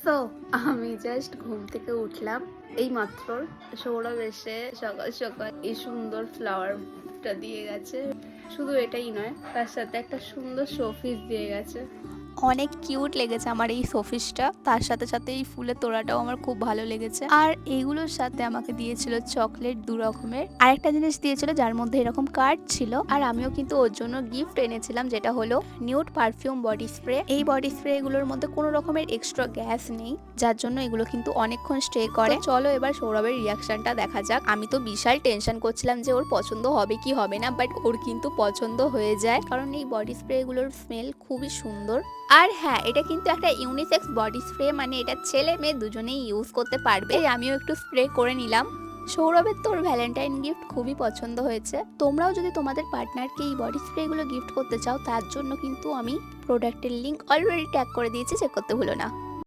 তো আমি জাস্ট ঘুম থেকে উঠলাম এই মাত্র। সৌরভ এসে সকাল সকাল এই সুন্দর ফ্লাওয়ারটা দিয়ে গেছে। শুধু এটাই নয়, তার সাথে একটা সুন্দর শোপিস দিয়ে গেছে। অনেক কিউট লেগেছে আমার এই শোপিসটা, তার সাথে সাথে এই ফুলের তোড়াটাও আমার খুব ভালো লেগেছে। আর এইগুলোর সাথে আমাকে দিয়েছিল চকলেট 2 রকমের, আরেকটা জিনিস দিয়েছিল যার মধ্যে এরকম কার্ড ছিল। আর আমিও কিন্তু ওর জন্য গিফট এনেছিলাম, যেটা হলো নিউড পারফিউম বডি স্প্রে। এই বডি স্প্রে এগুলোর মধ্যে কোনো রকমের এক্সট্রা গ্যাস নেই, যার জন্য এগুলো কিন্তু অনেকক্ষণ স্টে করে। চলো এবার সৌরভের রিয়াকশনটা দেখা যাক। আমি তো বিশাল টেনশন করছিলাম যে ওর পছন্দ হবে কি হবে না, বাট ওর কিন্তু পছন্দ হয়ে যায়, কারণ এই বডি স্প্রে গুলোর স্মেল খুবই সুন্দর। আর হ্যাঁ, এটা কিন্তু একটা ইউনিসেক্স বডি স্প্রে, মানে এটা ছেলে মেয়ে দুজনেই ইউজ করতে পারবে। আমিও একটু স্প্রে করে নিলাম। সৌরভের তোর ভ্যালেন্টাইন গিফট খুবই পছন্দ হয়েছে। তোমরাও যদি তোমাদের পার্টনারকে এই বডি স্প্রেগুলো গিফট করতে চাও, তার জন্য কিন্তু আমি প্রোডাক্টের লিঙ্ক অলরেডি ট্যাগ করে দিয়েছি, চেক করতে ভুলো না।